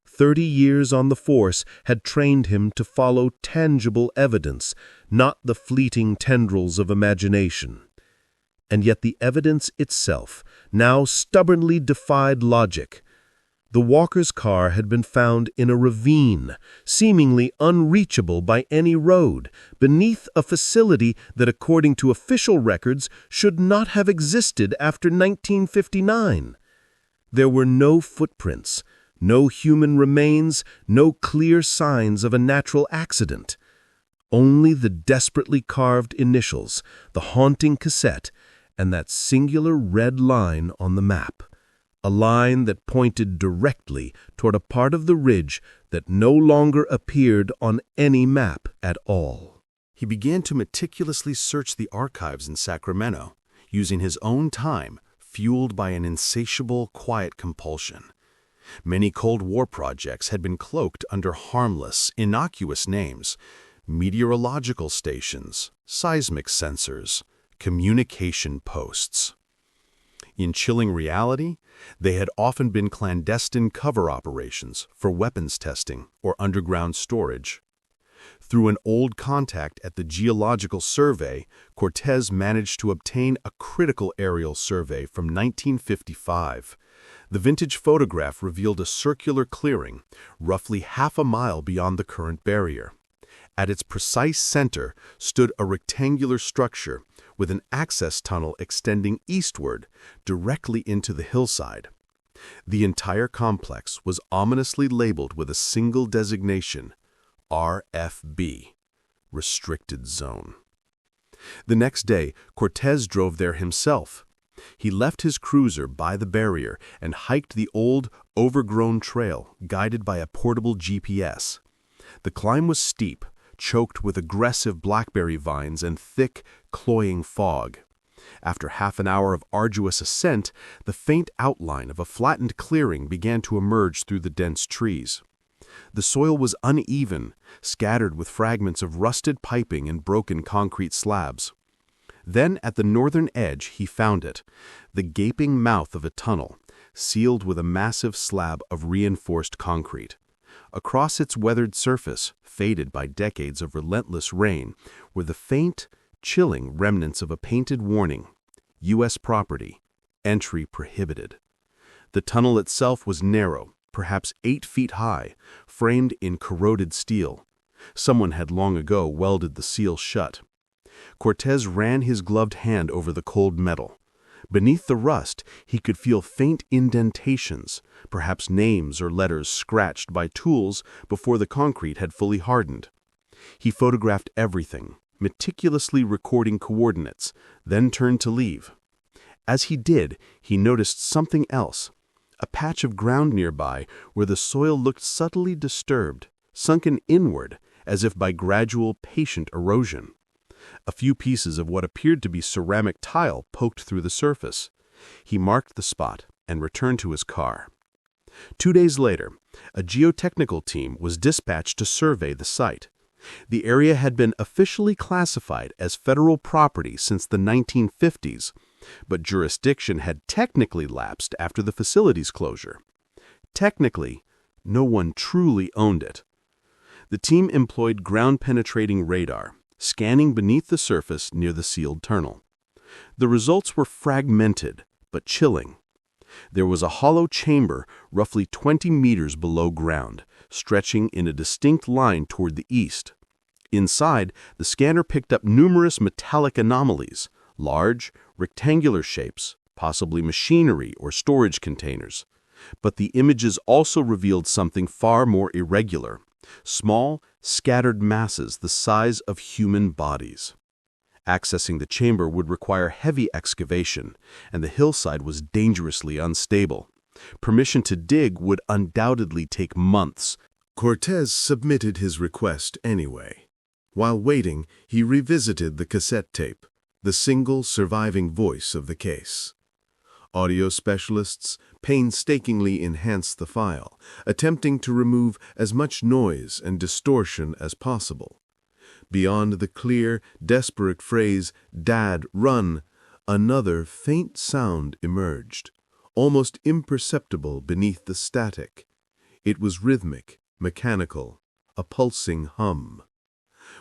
30 years on the force had trained him to follow tangible evidence, not the fleeting tendrils of imagination. And yet the evidence itself now stubbornly defied logic. The Walker's car had been found in a ravine, seemingly unreachable by any road, beneath a facility that, according to official records, should not have existed after 1959. There were no footprints, no human remains, no clear signs of a natural accident. Only the desperately carved initials, the haunting cassette, and that singular red line on the map. A line that pointed directly toward a part of the ridge that no longer appeared on any map at all. He began to meticulously search the archives in Sacramento, using his own time, fueled by an insatiable, quiet compulsion. Many Cold War projects had been cloaked under harmless, innocuous names: meteorological stations, seismic sensors, communication posts. In chilling reality, they had often been clandestine cover operations for weapons testing or underground storage. Through an old contact at the Geological Survey, Cortez managed to obtain a critical aerial survey from 1955. The vintage photograph revealed a circular clearing, roughly half a mile beyond the current barrier. At its precise center stood a rectangular structure with an access tunnel extending eastward, directly into the hillside. The entire complex was ominously labeled with a single designation: RFB, Restricted Zone. The next day, Cortez drove there himself. He left his cruiser by the barrier and hiked the old, overgrown trail, guided by a portable GPS. The climb was steep, choked with aggressive blackberry vines and thick, cloying fog. After half an hour of arduous ascent, the faint outline of a flattened clearing began to emerge through the dense trees. The soil was uneven, scattered with fragments of rusted piping and broken concrete slabs. Then, at the northern edge, he found it, the gaping mouth of a tunnel, sealed with a massive slab of reinforced concrete. Across its weathered surface, faded by decades of relentless rain, were the faint, chilling remnants of a painted warning: U.S. property, entry prohibited. The tunnel itself was narrow, perhaps 8 feet high, framed in corroded steel. Someone had long ago welded the seal shut. Cortez ran his gloved hand over the cold metal. Beneath the rust, he could feel faint indentations, perhaps names or letters scratched by tools before the concrete had fully hardened. He photographed everything, meticulously recording coordinates, then turned to leave. As he did, he noticed something else: a patch of ground nearby where the soil looked subtly disturbed, sunken inward, as if by gradual, patient erosion. A few pieces of what appeared to be ceramic tile poked through the surface. He marked the spot and returned to his car. 2 days later, a geotechnical team was dispatched to survey the site. The area had been officially classified as federal property since the 1950s, but jurisdiction had technically lapsed after the facility's closure. Technically, no one truly owned it. The team employed ground-penetrating radar, scanning beneath the surface near the sealed tunnel. The results were fragmented, but chilling. There was a hollow chamber roughly 20 meters below ground, stretching in a distinct line toward the east. Inside, the scanner picked up numerous metallic anomalies, large, rectangular shapes, possibly machinery or storage containers. But the images also revealed something far more irregular: small, scattered masses the size of human bodies. Accessing the chamber would require heavy excavation, and the hillside was dangerously unstable. Permission to dig would undoubtedly take months. Cortez submitted his request anyway. While waiting, he revisited the cassette tape, the single surviving voice of the case. Audio specialists painstakingly enhanced the file, attempting to remove as much noise and distortion as possible. Beyond the clear, desperate phrase, "Dad, run," another faint sound emerged, almost imperceptible beneath the static. It was rhythmic, mechanical, a pulsing hum.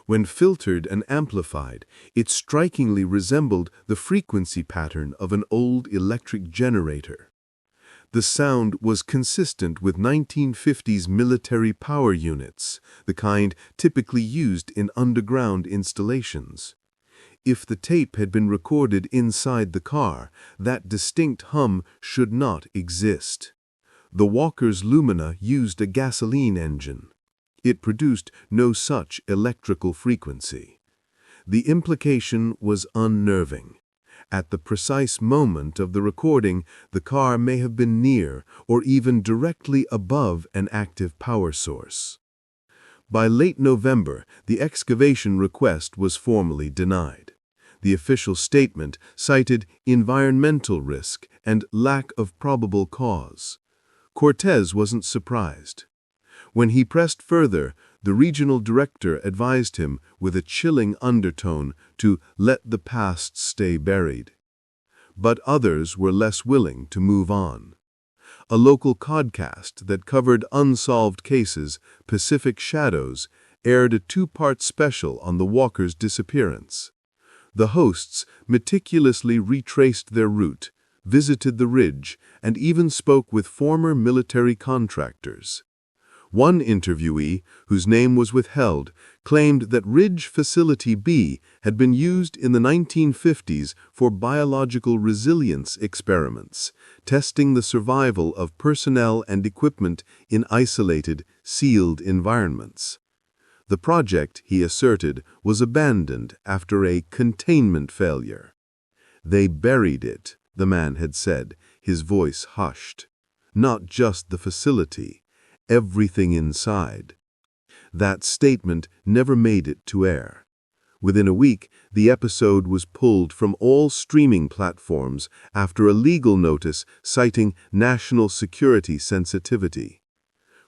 When filtered and amplified, it strikingly resembled the frequency pattern of an old electric generator. The sound was consistent with 1950s military power units, the kind typically used in underground installations. If the tape had been recorded inside the car, that distinct hum should not exist. The Walker's Lumina used a gasoline engine. It produced no such electrical frequency. The implication was unnerving. At the precise moment of the recording, the car may have been near or even directly above an active power source. By late November, the excavation request was formally denied. The official statement cited environmental risk and lack of probable cause. Cortez wasn't surprised. When he pressed further, the regional director advised him with a chilling undertone to let the past stay buried. But others were less willing to move on. A local podcast that covered unsolved cases, Pacific Shadows, aired a 2-part special on the Walker's disappearance. The hosts meticulously retraced their route, visited the ridge, and even spoke with former military contractors. One interviewee, whose name was withheld, claimed that Ridge Facility B had been used in the 1950s for biological resilience experiments, testing the survival of personnel and equipment in isolated, sealed environments. The project, he asserted, was abandoned after a containment failure. "They buried it," the man had said, his voice hushed. "Not just the facility. Everything inside." That statement never made it to air. Within a week, the episode was pulled from all streaming platforms after a legal notice citing national security sensitivity.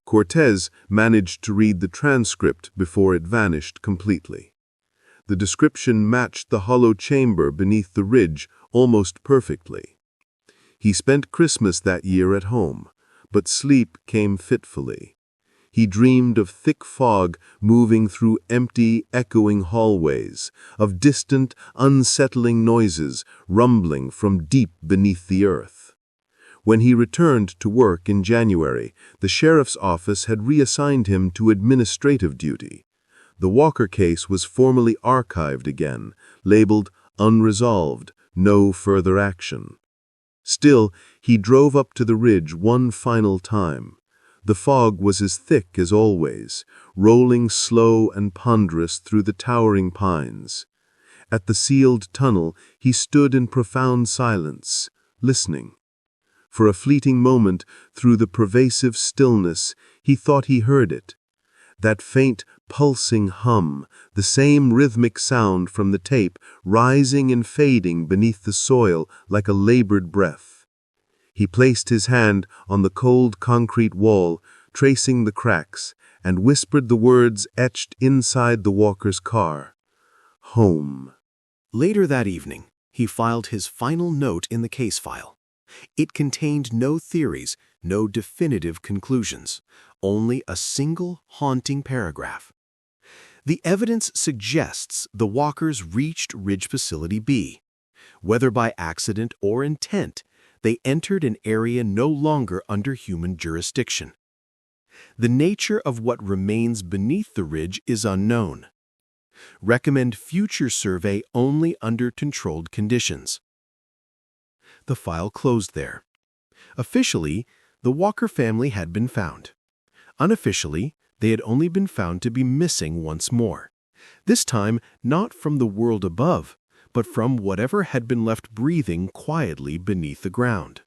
Cortez managed to read the transcript before it vanished completely. The description matched the hollow chamber beneath the ridge almost perfectly. He spent Christmas that year at home, but sleep came fitfully. He dreamed of thick fog moving through empty, echoing hallways, of distant, unsettling noises rumbling from deep beneath the earth. When he returned to work in January, the sheriff's office had reassigned him to administrative duty. The Walker case was formally archived again, labeled unresolved, no further action. Still, he drove up to the ridge one final time. The fog was as thick as always, rolling slow and ponderous through the towering pines. At the sealed tunnel, he stood in profound silence, listening. For a fleeting moment, through the pervasive stillness, he thought he heard it. That faint, pulsing hum, the same rhythmic sound from the tape, rising and fading beneath the soil like a labored breath. He placed his hand on the cold concrete wall, tracing the cracks, and whispered the words etched inside the walker's car. Home. Later that evening, he filed his final note in the case file. It contained no theories, no definitive conclusions, only a single haunting paragraph. The evidence suggests the walkers reached Ridge Facility B. Whether by accident or intent, they entered an area no longer under human jurisdiction. The nature of what remains beneath the ridge is unknown. Recommend future survey only under controlled conditions. The file closed there. Officially, the Walker family had been found. Unofficially, they had only been found to be missing once more. This time, not from the world above, but from whatever had been left breathing quietly beneath the ground.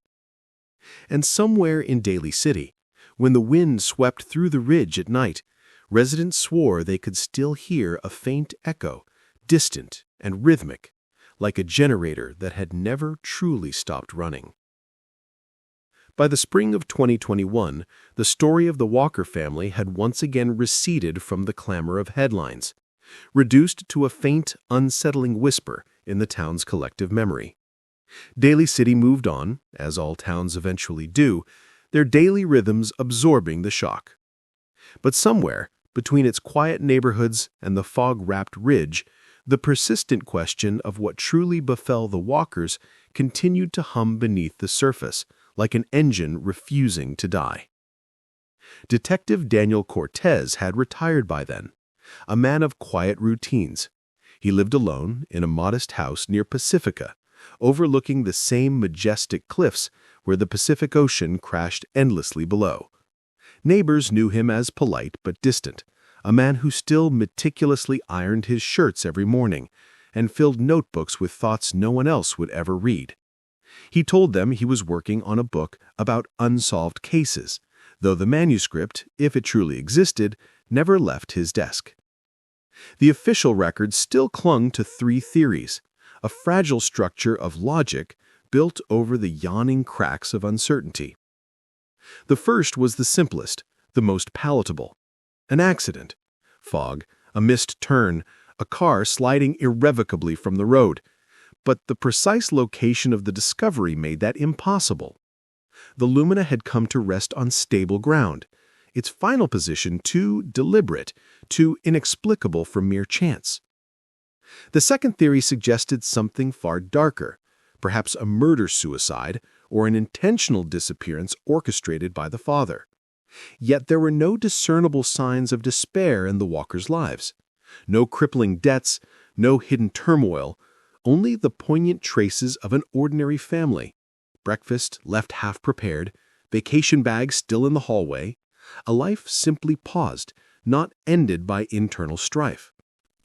And somewhere in Daly City, when the wind swept through the ridge at night, residents swore they could still hear a faint echo, distant and rhythmic, like a generator that had never truly stopped running. By the spring of 2021, the story of the Walker family had once again receded from the clamor of headlines, reduced to a faint, unsettling whisper in the town's collective memory. Daly City moved on, as all towns eventually do, their daily rhythms absorbing the shock. But somewhere, between its quiet neighborhoods and the fog-wrapped ridge, the persistent question of what truly befell the Walkers continued to hum beneath the surface, like an engine refusing to die. Detective Daniel Cortez had retired by then, a man of quiet routines. He lived alone in a modest house near Pacifica, overlooking the same majestic cliffs where the Pacific Ocean crashed endlessly below. Neighbors knew him as polite but distant, a man who still meticulously ironed his shirts every morning and filled notebooks with thoughts no one else would ever read. He told them he was working on a book about unsolved cases, though the manuscript, if it truly existed, never left his desk. The official record still clung to 3 theories, a fragile structure of logic built over the yawning cracks of uncertainty. The first was the simplest, the most palatable. An accident. Fog, a missed turn, a car sliding irrevocably from the road. But the precise location of the discovery made that impossible. The Lumina had come to rest on stable ground, its final position too deliberate, too inexplicable for mere chance. The second theory suggested something far darker, perhaps a murder-suicide or an intentional disappearance orchestrated by the father. Yet there were no discernible signs of despair in the Walkers' lives. No crippling debts, no hidden turmoil, only the poignant traces of an ordinary family. Breakfast left half prepared, vacation bags still in the hallway, a life simply paused, not ended by internal strife.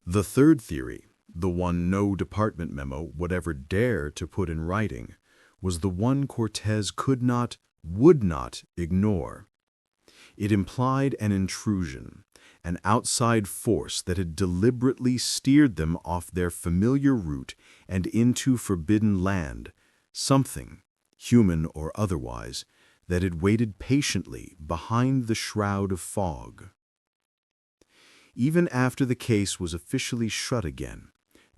The third theory, the one no department memo would ever dare to put in writing, was the one Cortez could not, would not ignore. It implied an intrusion, an outside force that had deliberately steered them off their familiar route and into forbidden land, something, human or otherwise, that had waited patiently behind the shroud of fog. Even after the case was officially shut again,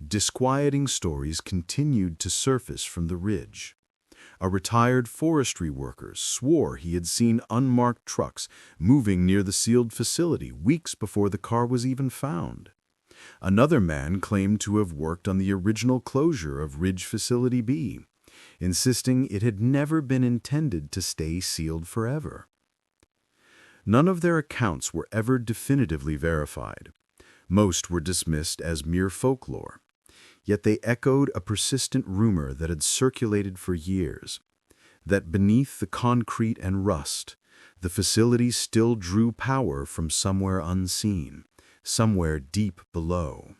disquieting stories continued to surface from the ridge. A retired forestry worker swore he had seen unmarked trucks moving near the sealed facility weeks before the car was even found. Another man claimed to have worked on the original closure of Ridge Facility B, insisting it had never been intended to stay sealed forever. None of their accounts were ever definitively verified. Most were dismissed as mere folklore. Yet they echoed a persistent rumor that had circulated for years, that beneath the concrete and rust, the facility still drew power from somewhere unseen, somewhere deep below.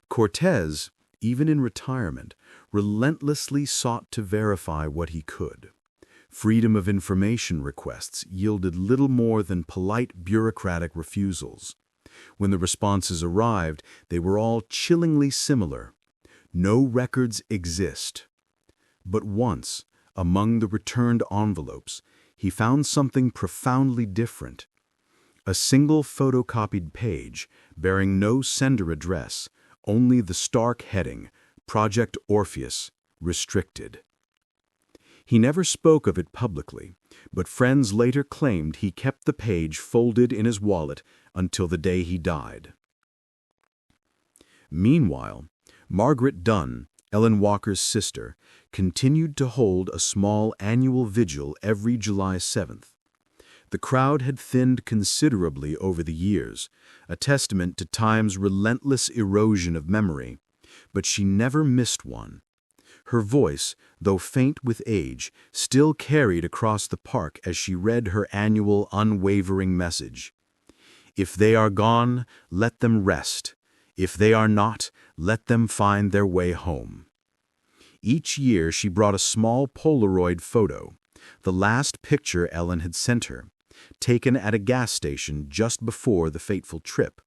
Cortez, even in retirement, relentlessly sought to verify what he could. Freedom of information requests yielded little more than polite bureaucratic refusals. When the responses arrived, they were all chillingly similar. No records exist. But once, Among the returned envelopes, he found something profoundly different. A single photocopied page bearing no sender address, only the stark heading, Project Orpheus, restricted. He never spoke of it publicly, but friends later claimed he kept the page folded in his wallet until the day he died. Meanwhile, Margaret Dunn, Ellen Walker's sister, continued to hold a small annual vigil every July 7th. The crowd had thinned considerably over the years, a testament to time's relentless erosion of memory, but she never missed one. Her voice, though faint with age, still carried across the park as she read her annual unwavering message. If they are gone, let them rest. If they are not, let them find their way home. Each year she brought a small Polaroid photo, the last picture Ellen had sent her, taken at a gas station just before the fateful trip,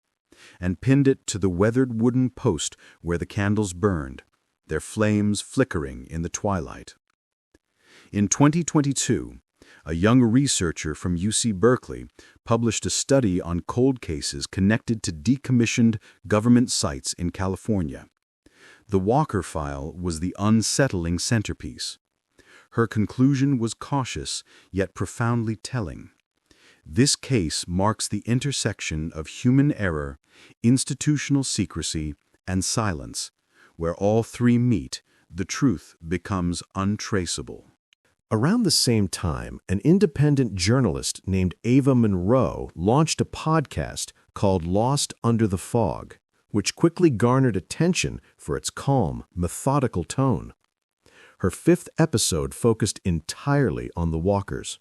and pinned it to the weathered wooden post where the candles burned, their flames flickering in the twilight. In 2022, a young researcher from UC Berkeley published a study on cold cases connected to decommissioned government sites in California. The Walker file was the unsettling centerpiece. Her conclusion was cautious, yet profoundly telling. This case marks the intersection of human error, institutional secrecy, and silence. Where all three meet, the truth becomes untraceable. Around the same time, an independent journalist named Ava Monroe launched a podcast called Lost Under the Fog, which quickly garnered attention for its calm, methodical tone. Her 5th episode focused entirely on the Walkers.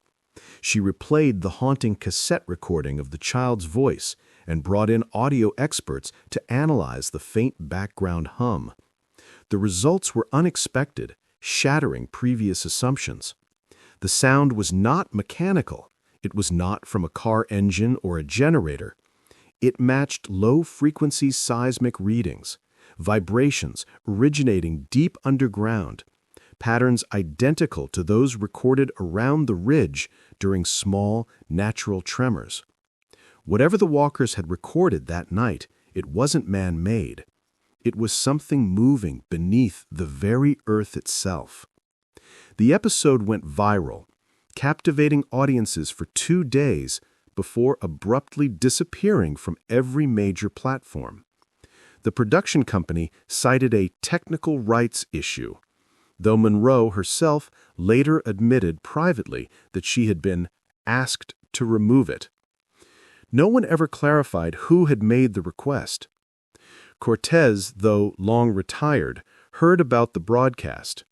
She replayed the haunting cassette recording of the child's voice and brought in audio experts to analyze the faint background hum. The results were unexpected, shattering previous assumptions. The sound was not mechanical. It was not from a car engine or a generator. It matched low-frequency seismic readings, vibrations originating deep underground, patterns identical to those recorded around the ridge during small, natural tremors. Whatever the Walkers had recorded that night, it wasn't man-made. It was something moving beneath the very earth itself. The episode went viral, captivating audiences for 2 days before abruptly disappearing from every major platform. The production company cited a technical rights issue, though Monroe herself later admitted privately that she had been asked to remove it. No one ever clarified who had made the request. Cortez, though long retired, heard about the broadcast.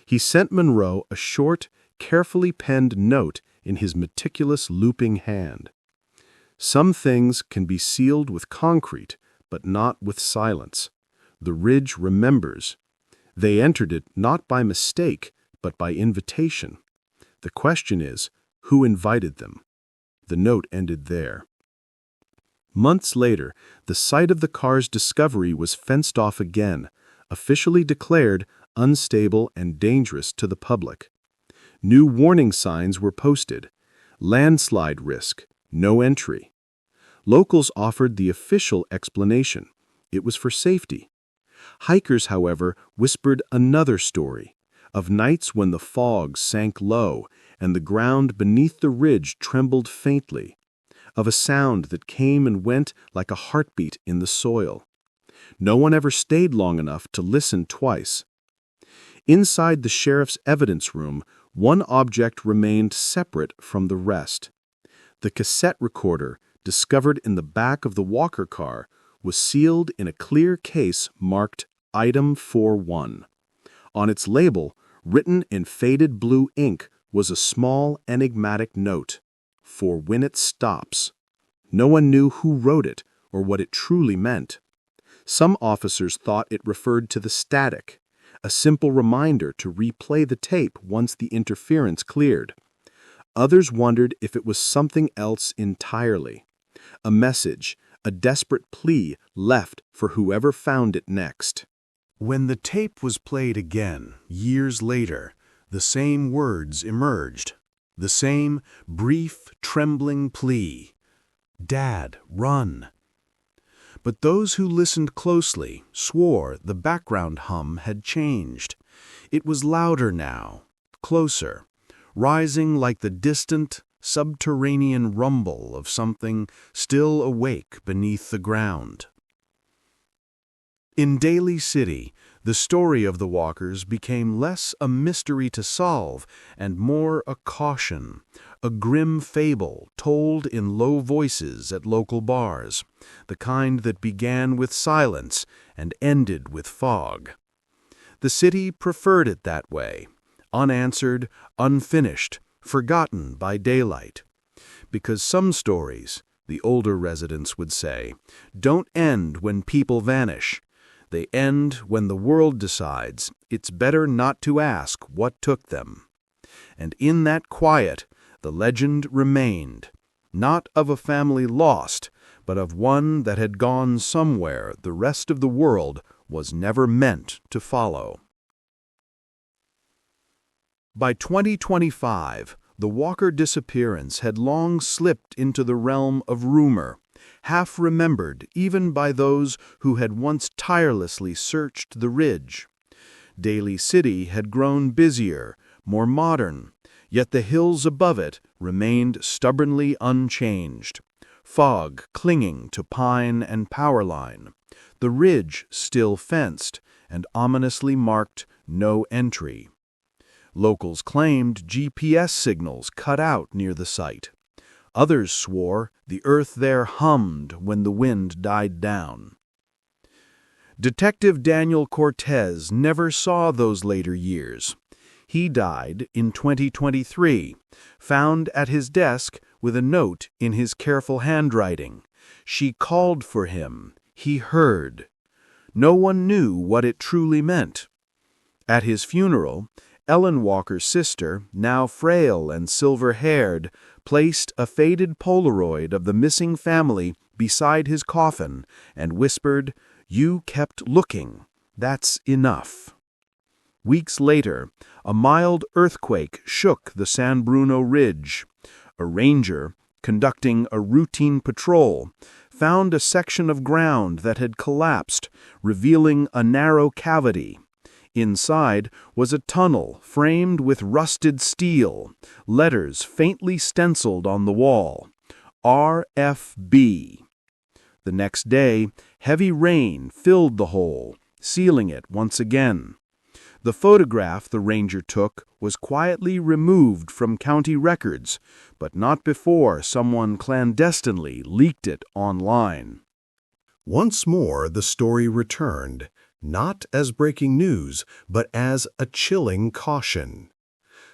He sent Monroe a short, carefully penned note in his meticulous looping hand. Some things can be sealed with concrete, but not with silence. The ridge remembers. They entered it not by mistake, but by invitation. The question is, who invited them? The note ended there. Months later, the site of the car's discovery was fenced off again, officially declared unstable and dangerous to the public. New warning signs were posted. Landslide risk, no entry. Locals offered the official explanation. It was for safety. Hikers, however, whispered another story, of nights when the fog sank low and the ground beneath the ridge trembled faintly, of a sound that came and went like a heartbeat in the soil. No one ever stayed long enough to listen twice. Inside the sheriff's evidence room, one object remained separate from the rest. The cassette recorder, discovered in the back of the Walker car, was sealed in a clear case marked Item 41. On its label, written in faded blue ink, was a small, enigmatic note, "For when it stops." No one knew who wrote it or what it truly meant. Some officers thought it referred to the static, a simple reminder to replay the tape once the interference cleared. Others wondered if it was something else entirely, a message, a desperate plea left for whoever found it next. When the tape was played again, years later, The same words emerged. The same brief, trembling plea. "Dad, run." But those who listened closely swore the background hum had changed. It was louder now, closer, rising like the distant, subterranean rumble of something still awake beneath the ground. In Daly City, the story of the walkers became less a mystery to solve and more a caution, a grim fable told in low voices at local bars, the kind that began with silence and ended with fog. The city preferred it that way, unanswered, unfinished, forgotten by daylight. Because some stories, the older residents would say, don't end when people vanish. They end when the world decides it's better not to ask what took them. And in that quiet, the legend remained, not of a family lost, but of one that had gone somewhere the rest of the world was never meant to follow. By 2025, the Walker disappearance had long slipped into the realm of rumor, half remembered even by those who had once tirelessly searched the ridge. Daly City had grown busier, more modern, yet the hills above it remained stubbornly unchanged. Fog clinging to pine and power line, the ridge still fenced and ominously marked no entry. Locals claimed GPS signals cut out near the site. Others swore the earth there hummed when the wind died down. Detective Daniel Cortez never saw those later years. He died in 2023, found at his desk with a note in his careful handwriting. She called for him. He heard. No one knew what it truly meant. At his funeral, Ellen Walker's sister, now frail and silver-haired, placed a faded Polaroid of the missing family beside his coffin and whispered, "You kept looking. That's enough." Weeks later, a mild earthquake shook the San Bruno Ridge. A ranger, conducting a routine patrol, found a section of ground that had collapsed, revealing a narrow cavity. Inside was a tunnel framed with rusted steel, letters faintly stenciled on the wall, RFB. The next day, heavy rain filled the hole, sealing it once again. The photograph the ranger took was quietly removed from county records, but not before someone clandestinely leaked it online. Once more the story returned, not as breaking news, but as a chilling caution.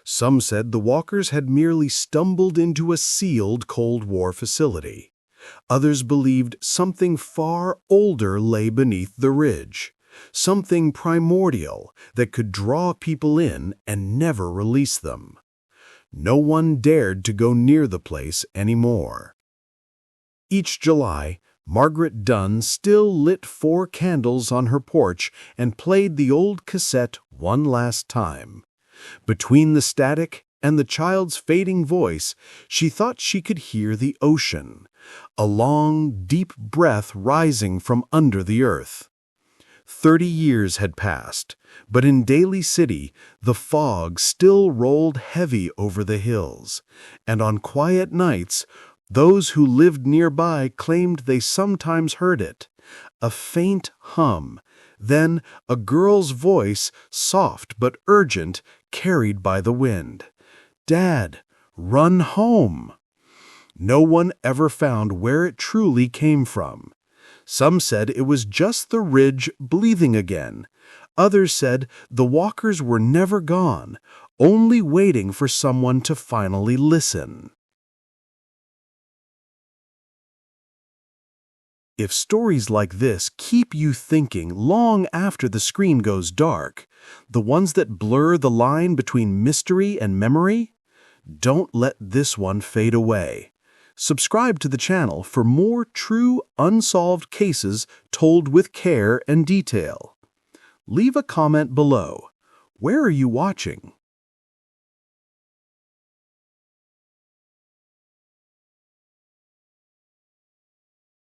Some said the walkers had merely stumbled into a sealed Cold War facility. Others believed something far older lay beneath the ridge, something primordial that could draw people in and never release them. No one dared to go near the place anymore. Each July, Margaret Dunn still lit 4 candles on her porch and played the old cassette one last time. Between the static and the child's fading voice, she thought she could hear the ocean, a long, deep breath rising from under the earth. 30 years had passed, but in Daly City, the fog still rolled heavy over the hills, and on quiet nights, those who lived nearby claimed they sometimes heard it, a faint hum, then a girl's voice, soft but urgent, carried by the wind. "Dad, run home!" No one ever found where it truly came from. Some said it was just the ridge breathing again. Others said the walkers were never gone, only waiting for someone to finally listen. If stories like this keep you thinking long after the screen goes dark, the ones that blur the line between mystery and memory, don't let this one fade away. Subscribe to the channel for more true unsolved cases told with care and detail. Leave a comment below. Where are you watching?